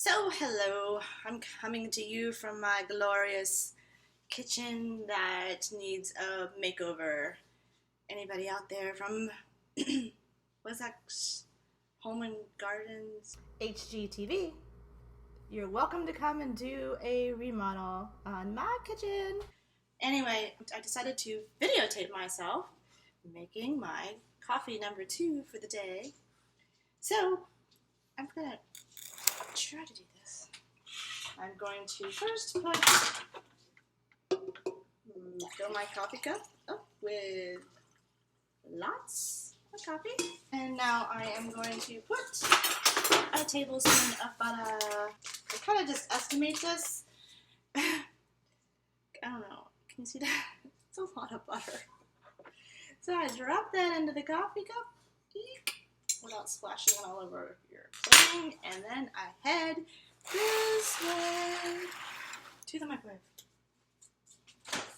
So, hello, I'm coming to you from my glorious kitchen that needs a makeover. Anybody out there from, what's that, Home and Gardens? HGTV, you're welcome to come and do a remodel on my kitchen. Anyway, I decided to videotape myself making my coffee number 2 for the day. So, I'm gonna try to do this. I'm going to first fill my coffee cup up with lots of coffee. And now I am going to put a tablespoon of butter. I kind of just estimate this. I don't know. Can you see that? It's a lot of butter. So I drop that into the coffee cup without splashing it all over your clothing. And then I head this way to the microwave.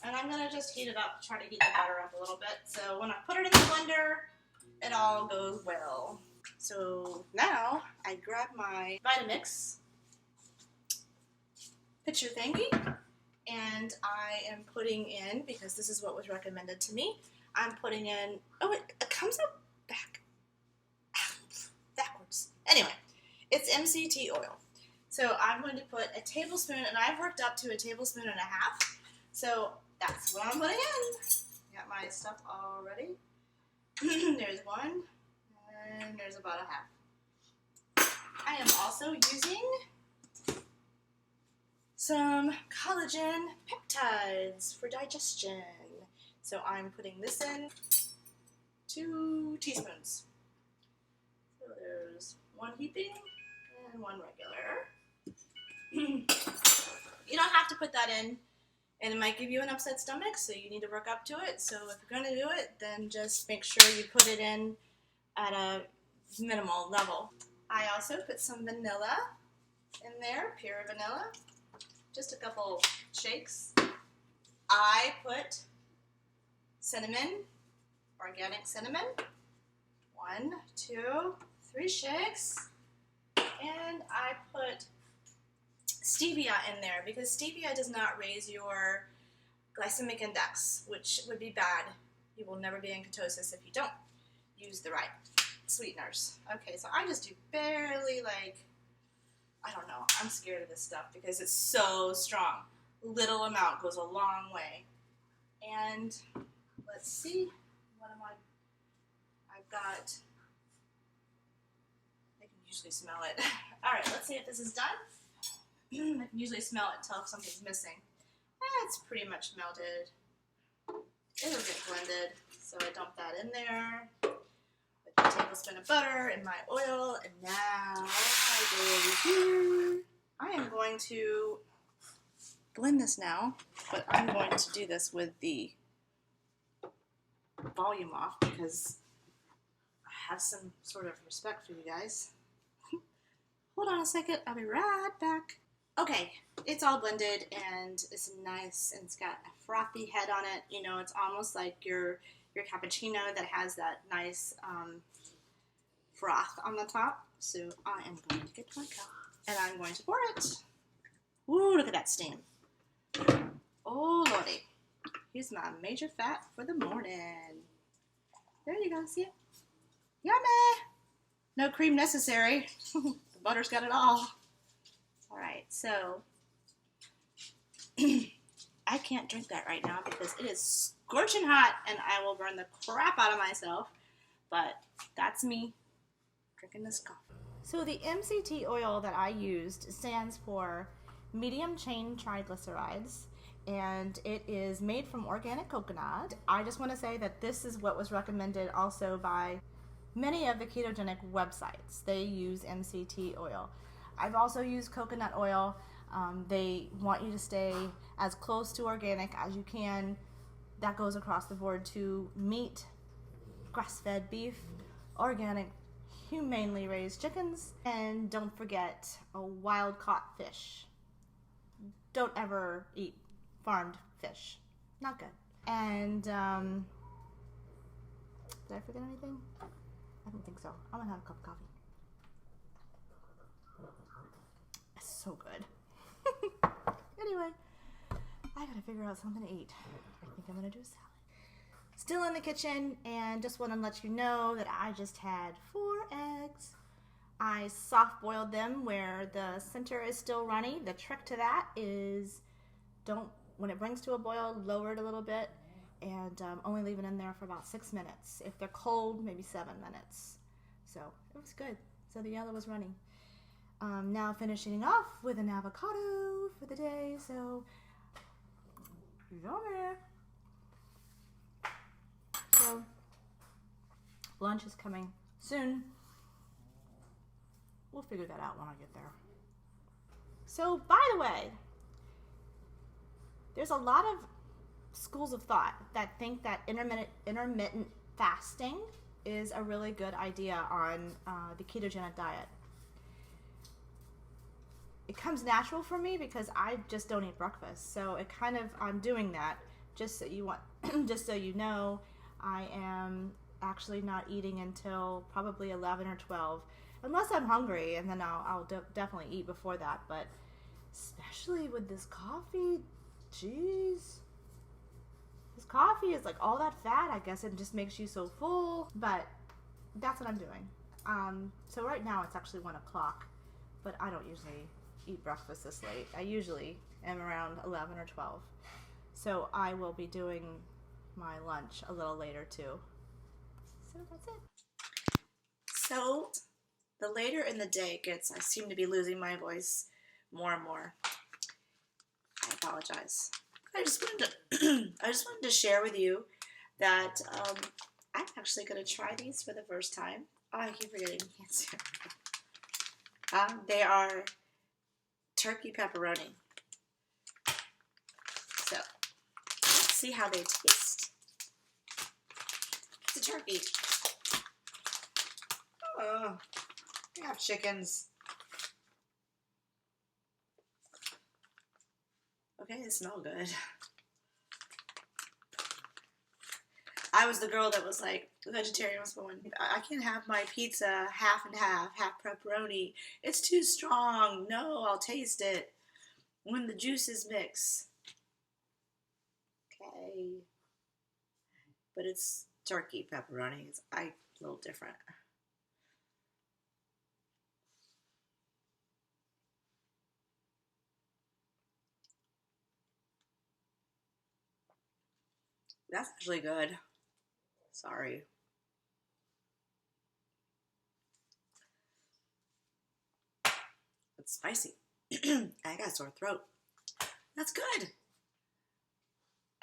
And I'm going to just heat it up, try to heat the butter up a little bit. So when I put it in the blender, it all goes well. So now I grab my Vitamix pitcher thingy, and I am putting in, because this is what was recommended to me, I'm putting in, oh, it comes up backwards. Anyway, it's MCT oil. So I'm going to put a tablespoon, and I've worked up to a tablespoon and a half. So that's what I'm putting in. Got my stuff all ready. There's one, and there's about a half. I am also using some collagen peptides for digestion. So I'm putting this in 2 teaspoons. So there's 1 heaping and 1 regular. You don't have to put that in, and it might give you an upset stomach, so you need to work up to it. So if you're going to do it, then just make sure you put it in at a minimal level. I also put some vanilla in there, pure vanilla, just a couple shakes. I put cinnamon, organic cinnamon, 1, 2, 3 shakes, and I put stevia in there because stevia does not raise your glycemic index, which would be bad. You will never be in ketosis if you don't use the right sweeteners. Okay, so I just do barely, I don't know, I'm scared of this stuff because it's so strong. Little amount goes a long way. And let's see, I've got, I can usually smell it. All right, let's see if this is done. I can usually smell it, tell if something's missing. It's pretty much melted. It'll get blended. So I dump that in there with a tablespoon of butter and my oil. And now I go here. I am going to blend this now, but I'm going to do this with the volume off because I have some sort of respect for you guys. Hold on a second. I'll be right back. Okay, it's all blended and it's nice and it's got a frothy head on it. You know, it's almost like your cappuccino that has that nice froth on the top. So I am going to get my cup and I'm going to pour it. Ooh, look at that steam. Oh, lordy. Here's my major fat for the morning. There you go, see it? Yummy! No cream necessary. The butter's got it all. Alright, so I can't drink that right now because it is scorching hot and I will burn the crap out of myself. But that's me drinking this coffee. So the MCT oil that I used stands for medium chain triglycerides, and it is made from organic coconut. I just want to say that this is what was recommended also by many of the ketogenic websites. They use MCT oil. I've also used coconut oil. They want you to stay as close to organic as you can. That goes across the board to meat, grass-fed beef, organic, humanely raised chickens, and don't forget a wild-caught fish. Don't ever eat farmed fish. Not good. And, did I forget anything? I don't think so. I'm gonna have a cup of coffee. so good. Anyway, I gotta figure out something to eat. I think I'm gonna do a salad. Still in the kitchen, and just want to let you know that I just had 4 eggs. I soft boiled them where the center is still runny. The trick to that is when it brings to a boil, lower it a little bit and only leave it in there for about 6 minutes. If they're cold, maybe 7 minutes. So it was good. So the yellow was running. Now finishing off with an avocado for the day. So yummy. So lunch is coming soon. We'll figure that out when I get there. So by the way, there's a lot of schools of thought that think that intermittent fasting is a really good idea on the ketogenic diet. It comes natural for me because I just don't eat breakfast. So I'm doing that just so you know, I am actually not eating until probably 11 or 12, unless I'm hungry, and then I'll definitely eat before that. But especially with this coffee, geez, this coffee is like all that fat. I guess it just makes you so full. But that's what I'm doing. So right now it's actually 1 o'clock, but I don't usually eat breakfast this late. I usually am around 11 or 12. So I will be doing my lunch a little later too. So that's it. So the later in the day it gets, I seem to be losing my voice more and more. I apologize. I just wanted to share with you that I'm actually going to try these for the first time. Oh, I keep forgetting. They are turkey pepperoni. So let's see how they taste. It's a turkey. Oh, I have chickens. Okay, they smell good. I was the girl that was like, the vegetarian was going, I can't have my pizza half and half pepperoni. It's too strong. No, I'll taste it when the juices mix. Okay. But it's turkey pepperoni. It's a little different. That's actually good. Sorry. It's spicy. I got a sore throat. That's good.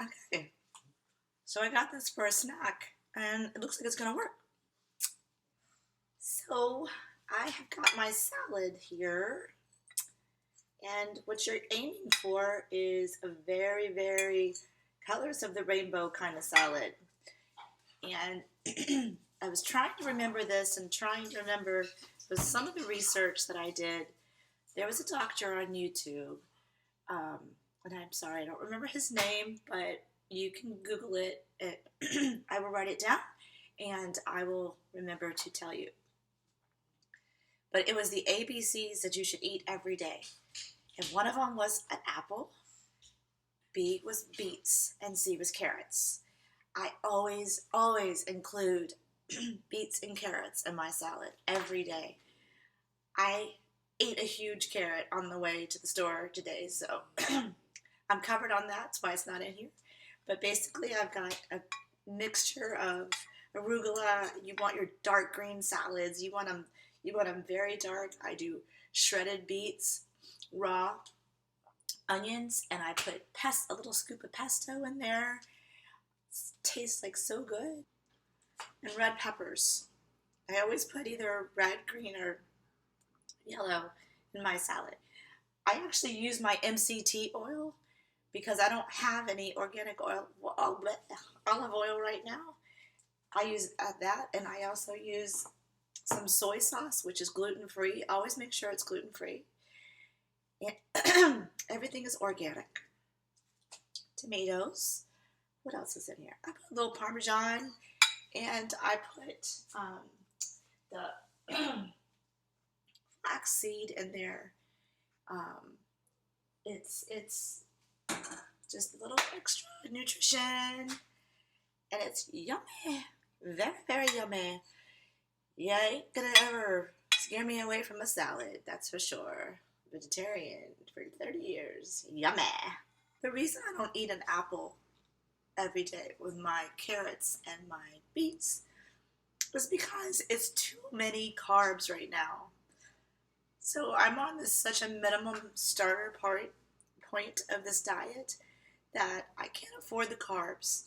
Okay. So I got this for a snack, and it looks like it's going to work. So I have got my salad here, and what you're aiming for is a very, very colors of the rainbow kind of salad. And I was trying to remember this and trying to remember with some of the research that I did. There was a doctor on YouTube, and I'm sorry, I don't remember his name, but you can Google it. I will write it down, and I will remember to tell you. But it was the ABCs that you should eat every day. And one of them was an apple, B was beets, and C was carrots. I always include beets and carrots in my salad every day. I ate a huge carrot on the way to the store today, so I'm covered on that. That's why it's not in here. But basically, I've got a mixture of arugula. You want your dark green salads. You want them very dark. I do shredded beets, raw onions, and I put a little scoop of pesto in there. It tastes like so good. And red peppers. I always put either red, green, or yellow in my salad. I actually use my MCT oil because I don't have any organic oil, olive oil right now. I use that, and I also use some soy sauce, which is gluten-free. Always make sure it's gluten-free. And everything is organic. Tomatoes. What else is in here? I put a little Parmesan, and I put the flaxseed in there. It's just a little extra nutrition, and it's yummy, very, very yummy. Yeah, ain't gonna ever scare me away from a salad, that's for sure. Vegetarian for 30 years, yummy. The reason I don't eat an apple every day with my carrots and my beets is because it's too many carbs right now. So I'm on this such a minimum starter point of this diet that I can't afford the carbs.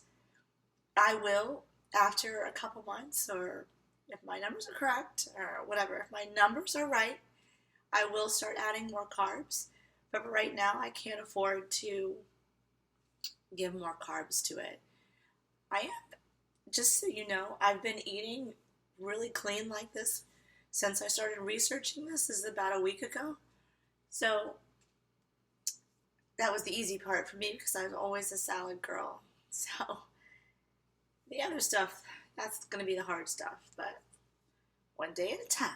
I will after a couple months, or if my numbers are correct, or whatever, if my numbers are right, I will start adding more carbs. But right now, I can't afford to give more carbs to it. I am, just so you know, I've been eating really clean like this since I started researching this. This is about a week ago. So that was the easy part for me because I was always a salad girl. So the other stuff, that's going to be the hard stuff, but one day at a time.